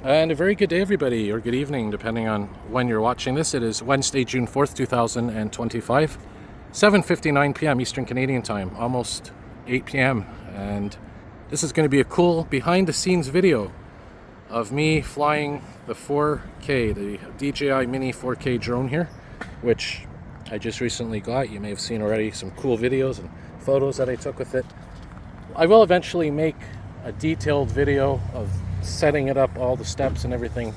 And a very good day, everybody, or good evening, depending on when you're watching this. It is Wednesday, June 4th, 2025, 7:59 p.m. Eastern Canadian Time, almost 8 p.m. And this is going to be a cool behind-the-scenes video of me flying the 4K, the DJI Mini 4K drone here, which I just recently got. You may have seen already some cool videos and photos that I took with it. I will eventually make a detailed video of setting it up, all the steps and everything,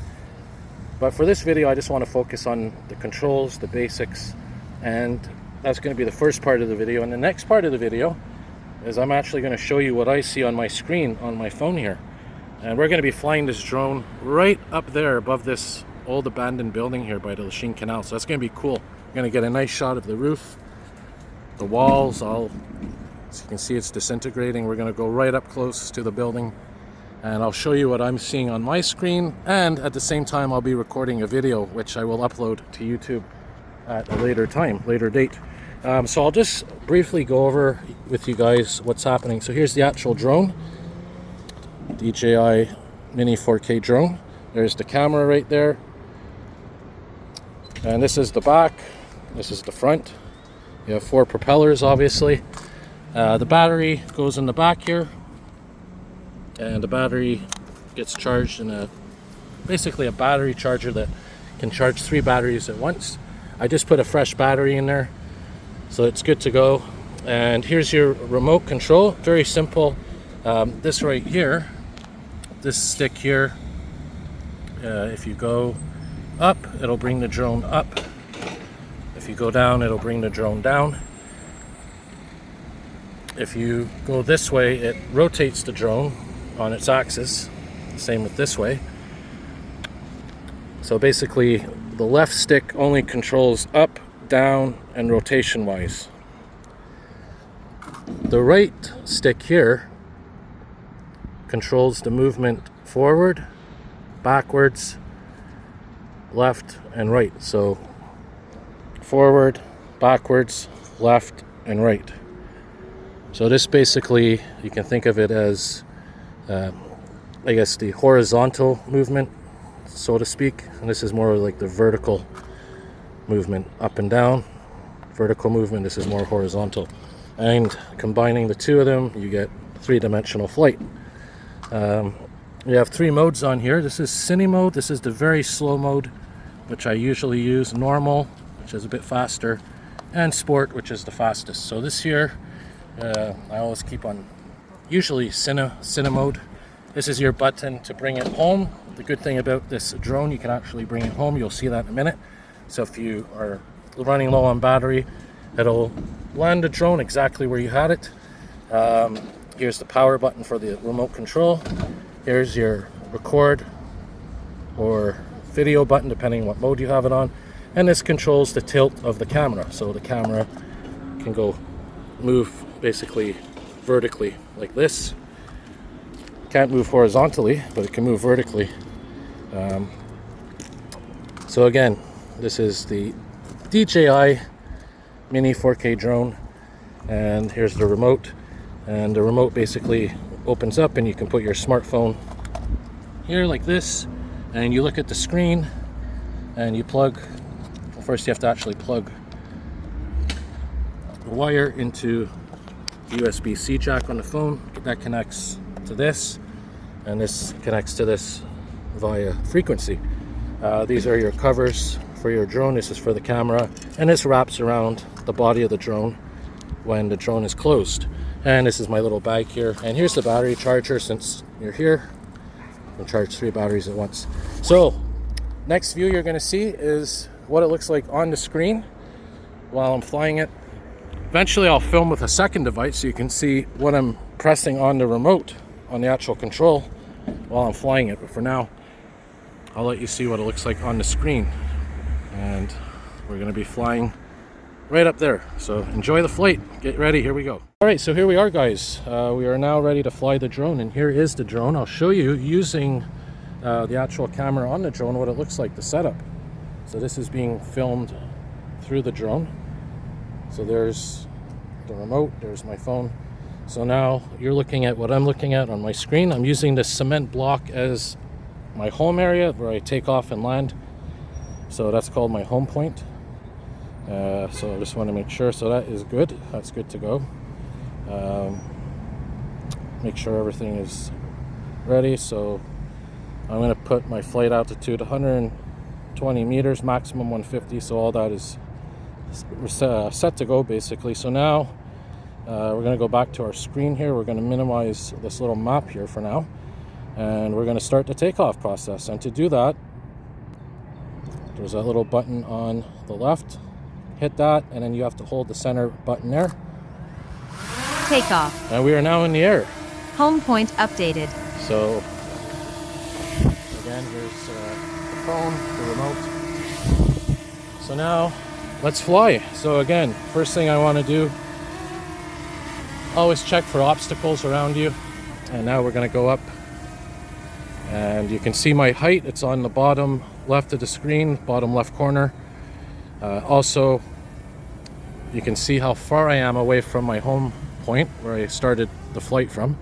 but for this video I just want to focus on the controls, the basics, and that's going to be the first part of the video. And the next part of the video is I'm actually going to show you what I see on my screen on my phone here, and we're going to be flying this drone right up there above this old abandoned building here by the Lachine Canal. So that's going to be cool. We're going to get a nice shot of the roof, the walls, all, as you can see, it's disintegrating. We're going to go right up close to the building, and I'll show you what I'm seeing on my screen, and at the same time I'll be recording a video which I will upload to YouTube at a later time, later date. So I'll just briefly go over with you guys what's happening. So here's the actual drone, DJI Mini 4K drone. There's the camera right there, and this is the back, this is the front. You have 4 propellers, obviously. The battery goes in the back here, and the battery gets charged in basically a battery charger that can charge 3 batteries at once. I just put a fresh battery in there, so it's good to go. And here's your remote control, very simple. This right here, this stick here, if you go up, it'll bring the drone up. If you go down, it'll bring the drone down. If you go this way, it rotates the drone on its axis. Same with this way. So basically the left stick only controls up, down, and rotation wise. The right stick here controls the movement forward, backwards, left, and right. So forward, backwards, left, and right. So this basically, you can think of it as I guess the horizontal movement, so to speak, and this is more like the vertical movement, up and down. Vertical movement, this is more horizontal, and combining the two of them you get 3-dimensional flight. You have 3 modes on here. This is cine mode, this is the very slow mode, which I usually use, normal, which is a bit faster, and sport, which is the fastest. So this here, I always keep on usually cine mode. This is your button to bring it home. The good thing about this drone, you can actually bring it home. You'll see that in a minute. So if you are running low on battery, it'll land the drone exactly where you had it. Here's the power button for the remote control. Here's your record or video button, depending on what mode you have it on. And this controls the tilt of the camera. So the camera can move basically vertically like this. Can't move horizontally, but it can move vertically. So again, this is the DJI Mini 4K drone, and here's the remote. And the remote basically opens up, and you can put your smartphone here like this, and you look at the screen, and you plug. Well, first you have to actually plug the wire into USB-C jack on the phone. That connects to this, and this connects to this via frequency. These are your covers for your drone. This is for the camera, and this wraps around the body of the drone when the drone is closed. And this is my little bag here, and here's the battery charger. Since you're here, you can charge 3 batteries at once. So next view you're going to see is what it looks like on the screen while I'm flying it. Eventually I'll film with a second device so you can see what I'm pressing on the remote on the actual control while I'm flying it. But for now, I'll let you see what it looks like on the screen. And we're going to be flying right up there. So enjoy the flight. Get ready. Here we go. All right, so here we are, guys. We are now ready to fly the drone, and here is the drone. I'll show you using the actual camera on the drone what it looks like, the setup. So this is being filmed through the drone. So there's the remote, there's my phone. So now you're looking at what I'm looking at on my screen. I'm using this cement block as my home area where I take off and land. So that's called my home point. So I just want to make sure. So that is good. That's good to go. Make sure everything is ready. So I'm going to put my flight altitude 120 meters, maximum 150. So all that is set to go basically. So now we're going to go back to our screen here. We're going to minimize this little map here for now. And we're going to start the takeoff process. And to do that, there's a little button on the left. Hit that, and then you have to hold the center button there. Takeoff. And we are now in the air. Home point updated. So, again, here's the phone, the remote. So now, let's fly. So again, first thing I want to do, always check for obstacles around you. And now we're going to go up. And you can see my height. It's on the bottom left of the screen, bottom left corner. Also, you can see how far I am away from my home point where I started the flight from.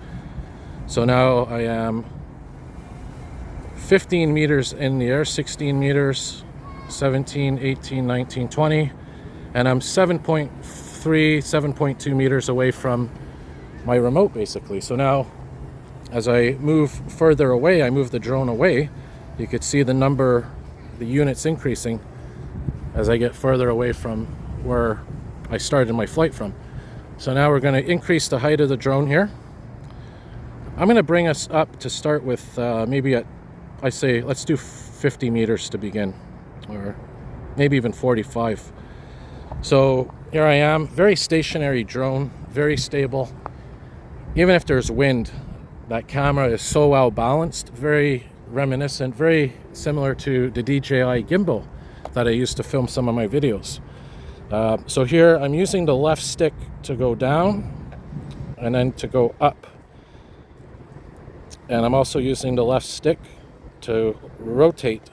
So now I am 15 meters in the air, 16 meters, 17, 18, 19, 20, and I'm 7.3, 7.2 meters away from my remote basically. So now as I move further away, I move the drone away, you could see the number, the units increasing as I get further away from where I started my flight from. So now we're going to increase the height of the drone here. I'm going to bring us up to start with maybe at, I say, let's do 50 meters to begin, or maybe even 45. So here I am, very stationary drone, very stable. Even if there's wind, that camera is so well balanced, very reminiscent, very similar to the DJI gimbal that I used to film some of my videos. So here I'm using the left stick to go down and then to go up. And I'm also using the left stick to rotate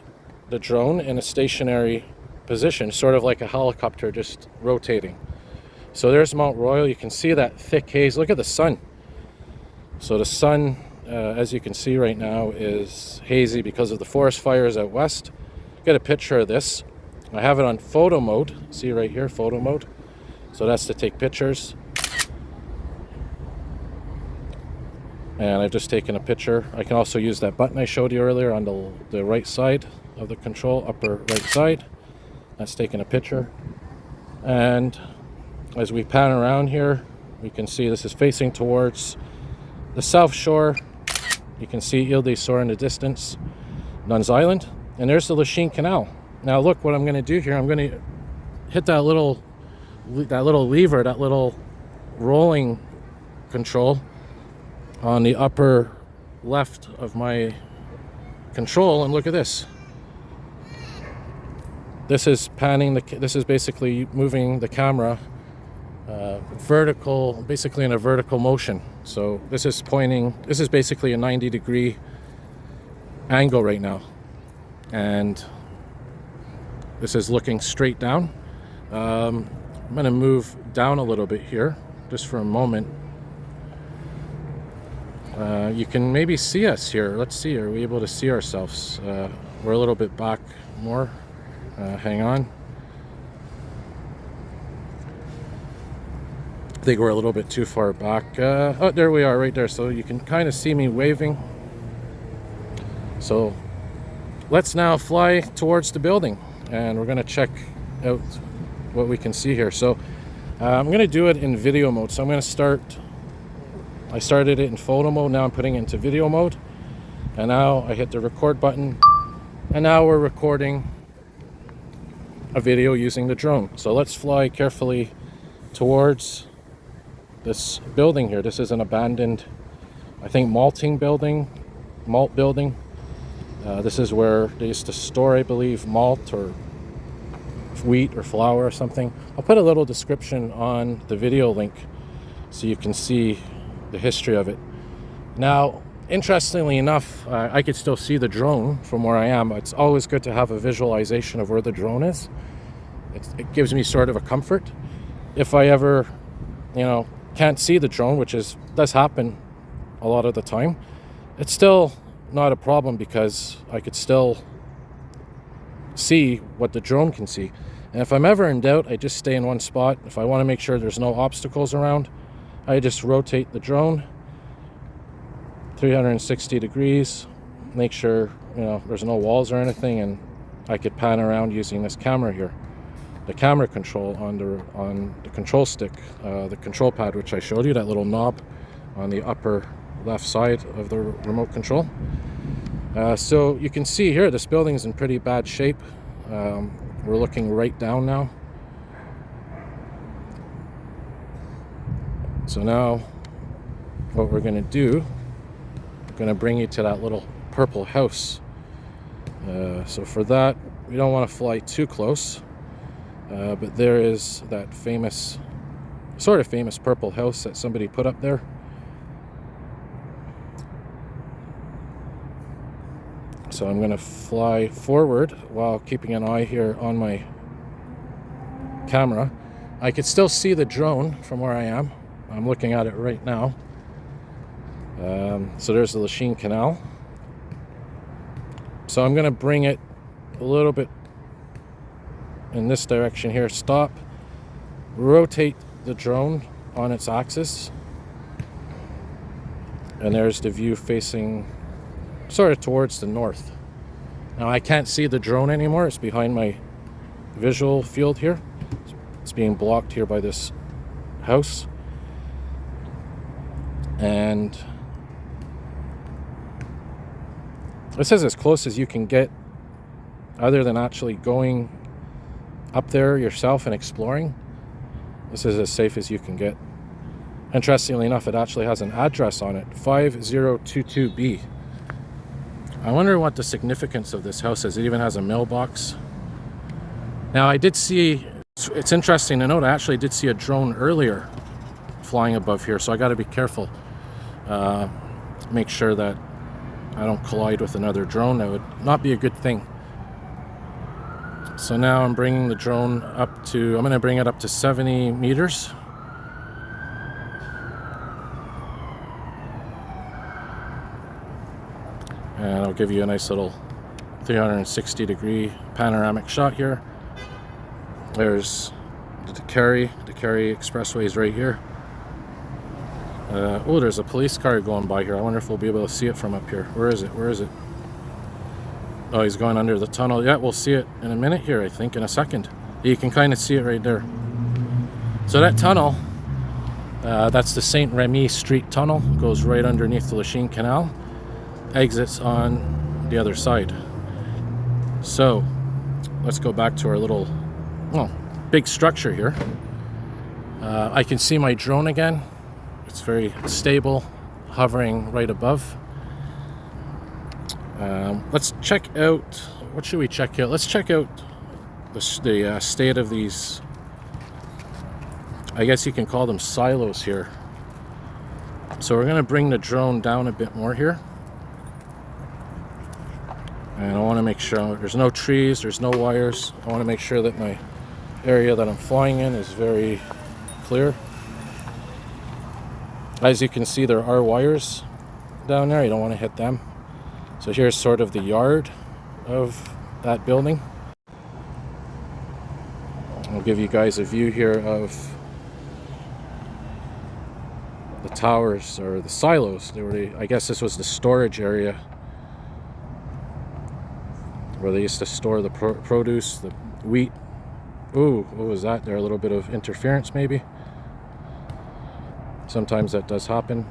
the drone in a stationary position, sort of like a helicopter just rotating. So there's Mount Royal. You can see that thick haze. Look at the sun. So the sun, as you can see right now, is hazy because of the forest fires out west. Get a picture of this. I have it on photo mode. See right here, photo mode. So that's to take pictures. And I've just taken a picture. I can also use that button I showed you earlier on the right side of the control, upper right side. That's taking a picture. And as we pan around here, we can see this is facing towards the south shore. You can see Ile des Sœurs in the distance, Nuns Island. And there's the Lachine Canal. Now look what I'm going to do here. I'm going to hit that little lever, that little rolling control on the upper left of my control, and look at this. This is panning this is basically moving the camera vertical, basically in a vertical motion. So this is pointing, this is basically a 90-degree angle right now. And this is looking straight down. I'm going to move down a little bit here, just for a moment. You can maybe see us here. Let's see, are we able to see ourselves? We're a little bit back more. Hang on. I think we're a little bit too far back. Oh, there we are, right there. So you can kind of see me waving. So let's now fly towards the building, and we're going to check out what we can see here. So I'm going to do it in video mode. So I'm going to start. I started it in photo mode. Now I'm putting it into video mode. And now I hit the record button. And now we're recording a video using the drone. So let's fly carefully towards this building here. This is an abandoned, I think, malt building. This is where they used to store, I believe, malt or wheat or flour or something. I'll put a little description on the video link so you can see the history of it. Now, interestingly enough, I could still see the drone from where I am. It's always good to have a visualization of where the drone is. It gives me sort of a comfort. If I ever, can't see the drone, which does happen a lot of the time, it still not a problem because I could still see what the drone can see. And if I'm ever in doubt, I just stay in one spot. If I want to make sure there's no obstacles around, I just rotate the drone 360 degrees, make sure, you know, there's no walls or anything, and I could pan around using this camera here. The camera control on the control stick, the control pad which I showed you, that little knob on the upper left side of the remote control. So you can see here this building is in pretty bad shape. We're looking right down now. So now what we're going to do, I'm going to bring you to that little purple house. So for that, we don't want to fly too close, but there is that sort of famous purple house that somebody put up there. So I'm going to fly forward while keeping an eye here on my camera. I could still see the drone from where I am. I'm looking at it right now. So there's the Lachine Canal. So I'm going to bring it a little bit in this direction here. Stop. Rotate the drone on its axis. And there's the view facing sort of towards the north. Now I can't see the drone anymore. It's behind my visual field here. It's being blocked here by this house. And this is as close as you can get other than actually going up there yourself and exploring. This is as safe as you can get. Interestingly enough, it actually has an address on it, 5022B. I wonder what the significance of this house is. It even has a mailbox. Now I did see, it's interesting to note, I actually did see a drone earlier flying above here, so I got to be careful. Make sure that I don't collide with another drone. That would not be a good thing. So now I'm bringing the drone up to, I'm going to bring it up to 70 meters. And I'll give you a nice little 360 degree panoramic shot here. There's the Carry Expressway is right here. Oh, there's a police car going by here. I wonder if we'll be able to see it from up here. Where is it? Where is it? Oh, he's going under the tunnel. Yeah, we'll see it in a minute here, I think, in a second. You can kind of see it right there. So that tunnel, that's the Saint-Henri Street tunnel, goes right underneath the Lachine Canal, exits on the other side. So let's go back to our little, well, big structure here. I can see my drone again. It's very stable, hovering right above. Let's check out, what should we check out? Let's check out the state of these, I guess you can call them silos here. So we're going to bring the drone down a bit more here. And I want to make sure there's no trees, there's no wires. I want to make sure that my area that I'm flying in is very clear. As you can see, there are wires down there. You don't want to hit them. So here's sort of the yard of that building. I'll give you guys a view here of the towers, or the silos. I guess this was the storage area where they used to store the produce, the wheat. Ooh, what was that there? A little bit of interference maybe. Sometimes that does happen.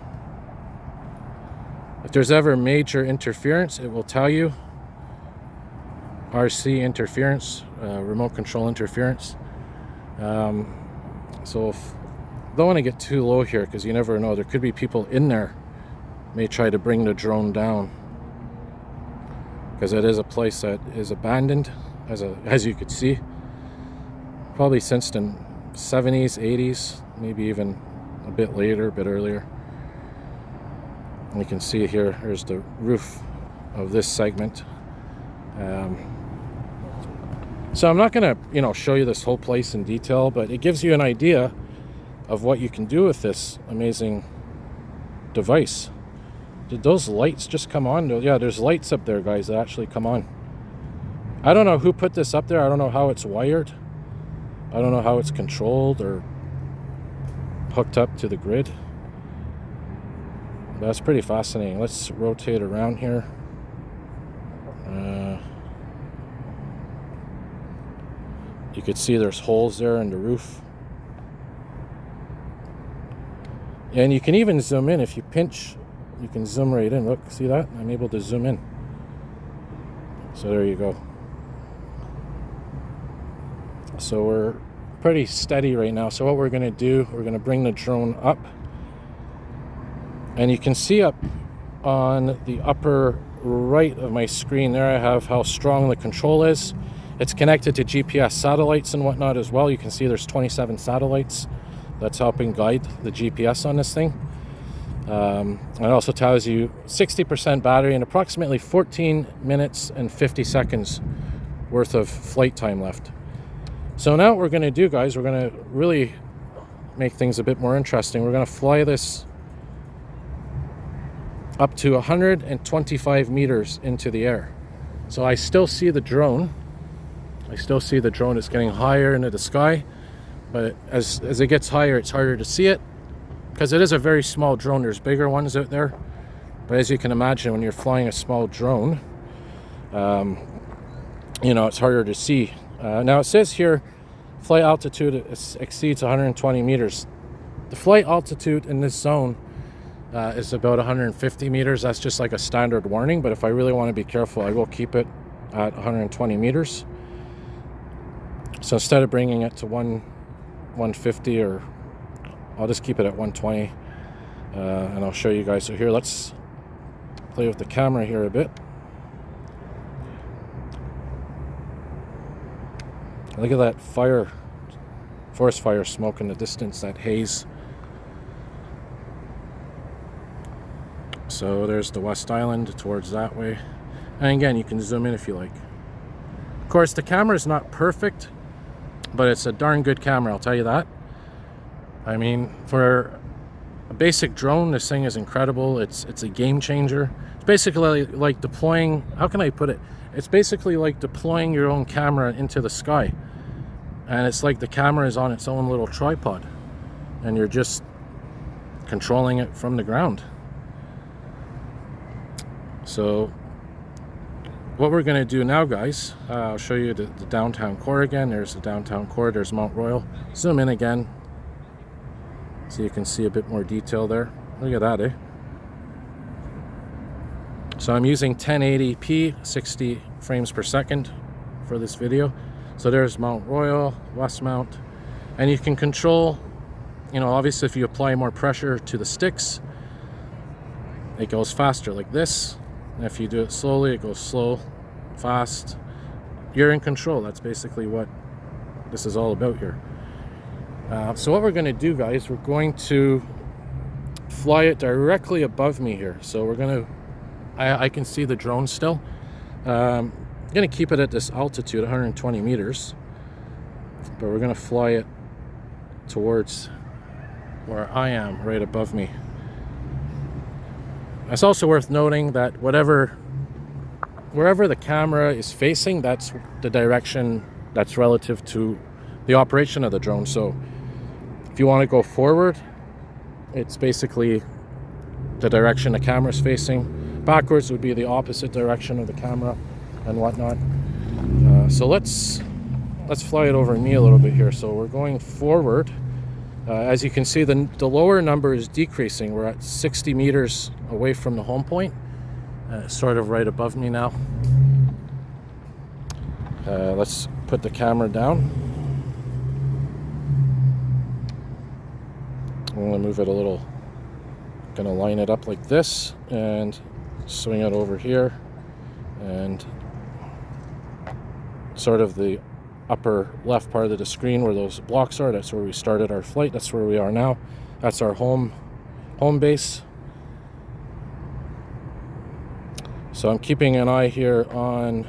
If there's ever major interference, it will tell you. RC interference, remote control interference. So don't want to get too low here, because you never know. There could be people in there may try to bring the drone down, because it is a place that is abandoned, as you could see, probably since the 70s, 80s, maybe even a bit later, a bit earlier. And you can see here, here's the roof of this segment. So I'm not going to, show you this whole place in detail, but it gives you an idea of what you can do with this amazing device. Did those lights just come on? Yeah, there's lights up there, guys, that actually come on. I don't know who put this up there. I don't know how it's wired. I don't know how it's controlled or hooked up to the grid. That's pretty fascinating. Let's rotate around here. You could see there's holes there in the roof. And you can even zoom in. If you pinch, you can zoom right in. Look, see that? I'm able to zoom in. So there you go. So we're pretty steady right now. So what we're going to do, we're going to bring the drone up. And you can see up on the upper right of my screen there, I have how strong the control is. It's connected to GPS satellites and whatnot as well. You can see there's 27 satellites that's helping guide the GPS on this thing. It also tells you 60% battery and approximately 14 minutes and 50 seconds worth of flight time left. So now what we're going to do, guys, we're going to really make things a bit more interesting. We're going to fly this up to 125 meters into the air. So I still see the drone. It's getting higher into the sky, but as it gets higher, it's harder to see it because it is a very small drone. There's bigger ones out there, but as you can imagine, when you're flying a small drone, it's harder to see. Now it says here, flight altitude exceeds 120 meters. The flight altitude in this zone is about 150 meters. That's just like a standard warning, but if I really want to be careful, I will keep it at 120 meters. So instead of bringing it to 150, or I'll just keep it at 120, and I'll show you guys. So here, let's play with the camera here a bit. Look at that forest fire smoke in the distance, that haze. So there's the West Island towards that way. And again, you can zoom in if you like. Of course, the camera is not perfect, but it's a darn good camera, I'll tell you that. I mean, for a basic drone, this thing is incredible. It's a game changer. It's basically like deploying, how can I put it? It's basically like deploying your own camera into the sky. And it's like the camera is on its own little tripod, and you're just controlling it from the ground. So what we're going to do now, guys, I'll show you the downtown core again. There's the downtown core. There's Mount Royal. Zoom in again so you can see a bit more detail there. Look at that, eh? So I'm using 1080p, 60 frames per second for this video. So there's Mount Royal, Westmount, and you can control, obviously if you apply more pressure to the sticks, it goes faster like this. And if you do it slowly, it goes slow, fast. You're in control. That's basically what this is all about here. So what we're going to do, guys, we're going to fly it directly above me here. So we're going to, I can see the drone still. I'm going to keep it at this altitude, 120 meters. But we're going to fly it towards where I am, right above me. It's also worth noting that wherever the camera is facing, that's the direction that's relative to the operation of the drone. So if you want to go forward, it's basically the direction the camera is facing. Backwards would be the opposite direction of the camera and whatnot. So let's fly it over me a little bit here. So we're going forward. As you can see, the lower number is decreasing. We're at 60 meters away from the home point. Sort of right above me now. Let's put the camera down. I'm going to move it a little. Going to line it up like this and swing it over here. And sort of the upper left part of the screen where those blocks are, that's where we started our flight. That's where we are now. That's our home base. So I'm keeping an eye here on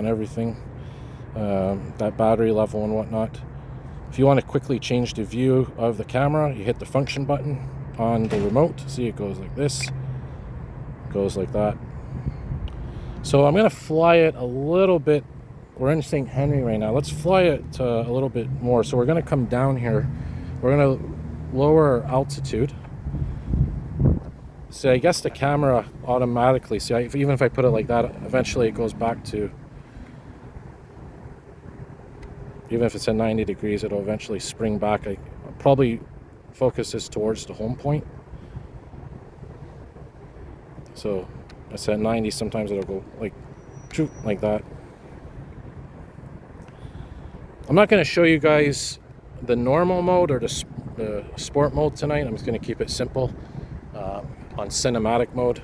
everything, that battery level and whatnot. If you want to quickly change the view of the camera, you hit the function button on the remote. See, it goes like this, goes like that. So I'm going to fly it a little bit. We're in Saint-Henri right now. Let's fly it a little bit more. So we're going to come down here. We're going to lower our altitude. So I guess the camera automatically, see, even if I put it like that, eventually it goes back to, even if it's at 90 degrees, it'll eventually spring back. I probably focus this towards the home point. So it's at 90, sometimes it'll go like that. I'm not going to show you guys the normal mode or the sport mode tonight. I'm just going to keep it simple on cinematic mode.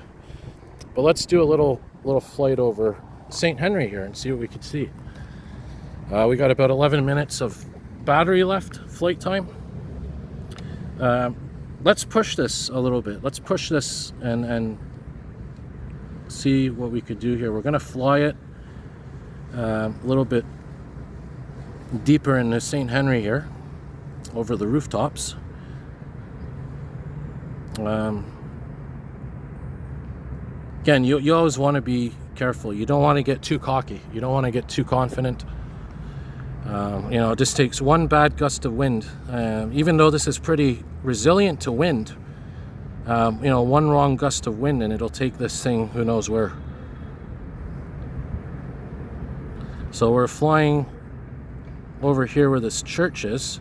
But let's do a little flight over Saint-Henri here and see what we can see. We got about 11 minutes of battery left, flight time. Let's push this a little bit. Let's push this and see what we could do here. We're going to fly it a little bit deeper in the Saint-Henri here, over the rooftops. Again, you always want to be careful. You don't want to get too cocky. You don't want to get too confident. It just takes one bad gust of wind. Even though this is pretty resilient to wind, one wrong gust of wind and it'll take this thing who knows where. So we're flying over here where this church is.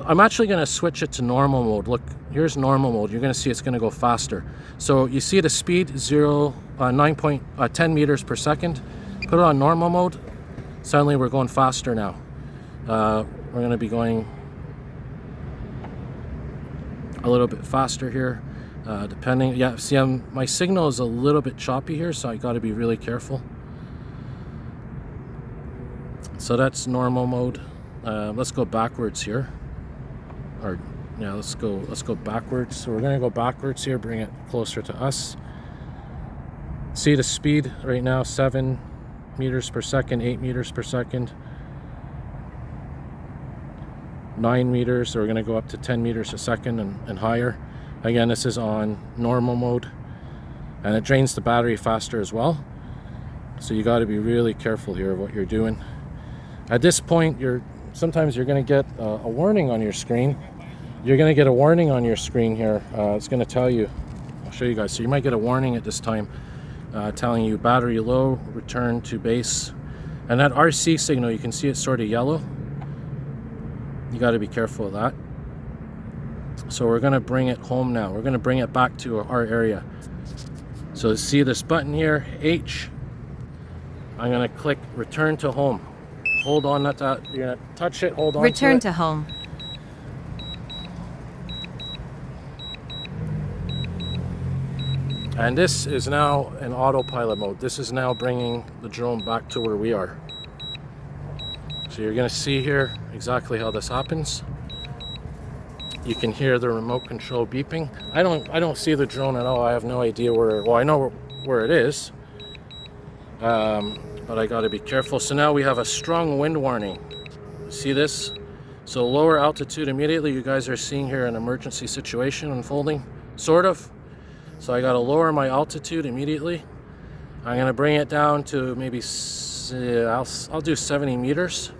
I'm actually going to switch it to normal mode. Look, here's normal mode. You're going to see it's going to go faster. So you see the speed 10 meters per second. Put it on normal mode. Suddenly we're going faster now. We're going to be going a little bit faster here, depending. Yeah, see, my signal is a little bit choppy here, so I got to be really careful. So that's normal mode. Let's go backwards here. Let's go backwards. So we're gonna go backwards here, bring it closer to us. See the speed right now, 7 meters per second, 8 meters per second, 9 meters. So we're gonna go up to 10 meters a second and higher. Again, this is on normal mode, and it drains the battery faster as well. So you got to be really careful here of what you're doing. At this point, sometimes you're going to get a warning on your screen. You're going to get a warning on your screen here. It's going to tell you. I'll show you guys. So you might get a warning at this time telling you battery low, return to base. And that RC signal, you can see it's sort of yellow. You got to be careful of that. So we're going to bring it home now. We're going to bring it back to our area. So see this button here, H. I'm going to click return to home. Hold on, you're going to touch it, hold on Return to it. to home. And this is now in autopilot mode. This is now bringing the drone back to where we are. So you're going to see here exactly how this happens. You can hear the remote control beeping. I don't see the drone at all. I have no idea I know where it is. But I got to be careful. So now we have a strong wind warning. See this? So lower altitude immediately. You guys are seeing here an emergency situation unfolding, sort of. So I got to lower my altitude immediately. I'm going to bring it down to maybe, I'll do 70 meters.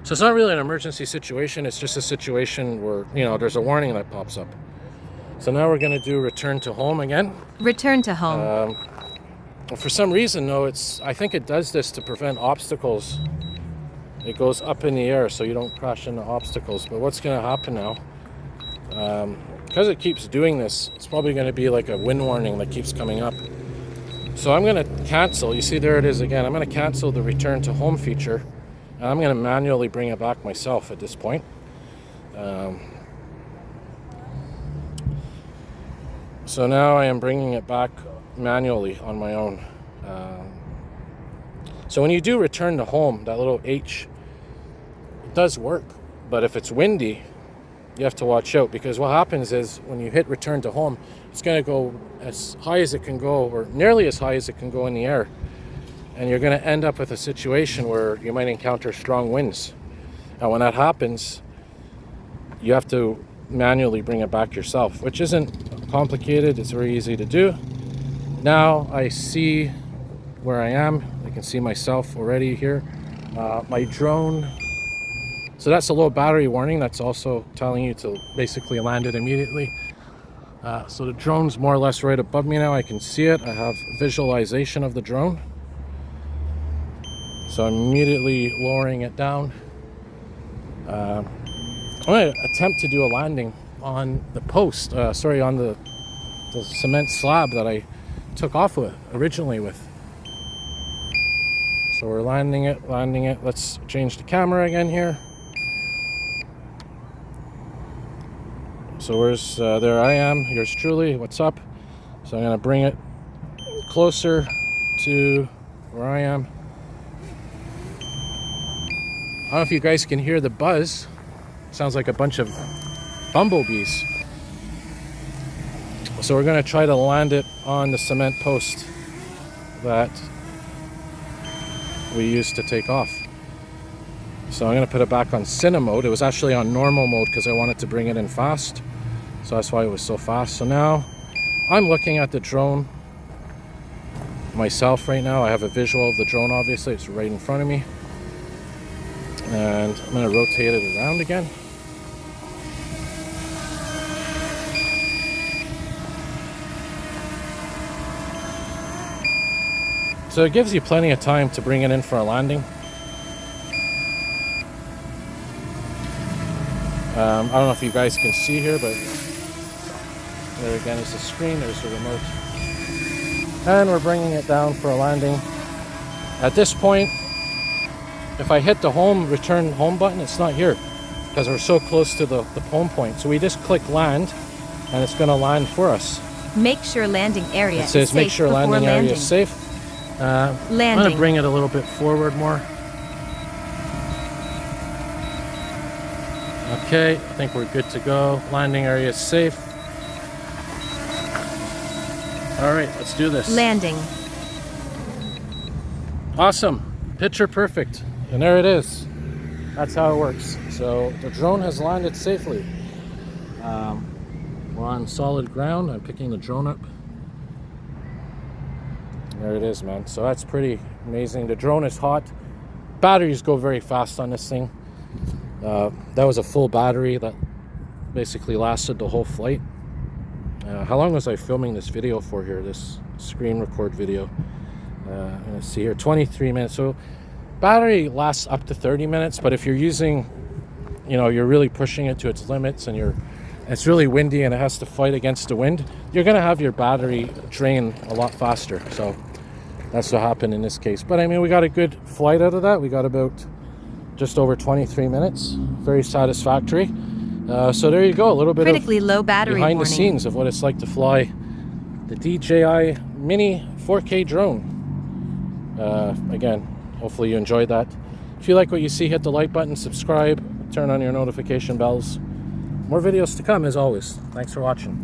So it's not really an emergency situation, it's just a situation where, there's a warning that pops up. So now we're going to do return to home again. Return to home. For some reason, though, I think it does this to prevent obstacles. It goes up in the air so you don't crash into obstacles. But what's going to happen now, because it keeps doing this, it's probably going to be like a wind warning that keeps coming up. So I'm going to cancel. You see, there it is again. I'm going to cancel the return to home feature. And I'm going to manually bring it back myself at this point. So now I am bringing it back manually on my own. So when you do return to home, that little H, it does work. But if it's windy, you have to watch out, because what happens is when you hit return to home, it's going to go as high as it can go, or nearly as high as it can go in the air. And you're going to end up with a situation where you might encounter strong winds. And when that happens, you have to manually bring it back yourself, which isn't complicated. It's very easy to do. Now I see where I am. I can see myself already here. My drone, so that's a low battery warning. That's also telling you to basically land it immediately. So the drone's more or less right above me now. I can see it. I have visualization of the drone. So I'm immediately lowering it down. I'm going to attempt to do a landing on the post, on the cement slab that I took off originally with. So we're landing it. Let's change the camera again here. So there I am, yours truly, what's up? So I'm gonna bring it closer to where I am. I don't know if you guys can hear the buzz. Sounds like a bunch of bumblebees. So we're gonna try to land it on the cement post that we used to take off. So I'm gonna put it back on Cine mode. It was actually on normal mode because I wanted to bring it in fast. So that's why it was so fast. So now I'm looking at the drone myself right now. I have a visual of the drone, obviously. It's right in front of me. And I'm gonna rotate it around again. So it gives you plenty of time to bring it in for a landing. I don't know if you guys can see here, but there again is the screen, there's the remote. And we're bringing it down for a landing. At this point, if I hit the return home button, it's not here because we're so close to the home point. So we just click land and it's going to land for us. Make sure landing area is safe. It says make sure landing area is safe. Landing. I'm going to bring it a little bit forward more. Okay, I think we're good to go. Landing area is safe. All right, let's do this. Landing. Awesome. Picture perfect. And there it is. That's how it works. So the drone has landed safely. We're on solid ground. I'm picking the drone up. There it is, man. So that's pretty amazing. The drone is hot. Batteries go very fast on this thing. That was a full battery that basically lasted the whole flight. How long was I filming this video for here? This screen record video. Let's see here, 23 minutes. So battery lasts up to 30 minutes, but if you're using, you're really pushing it to its limits and it's really windy and it has to fight against the wind, you're going to have your battery drain a lot faster. So that's what happened in this case. But I mean, we got a good flight out of that. We got about just over 23 minutes. Very satisfactory. So there you go, a little bit critically of low battery behind warning. the scenes of what it's like to fly the DJI Mini 4K drone. Again, hopefully you enjoyed that. If you like what you see, hit the like button, subscribe, turn on your notification bells. More videos to come as always. Thanks for watching.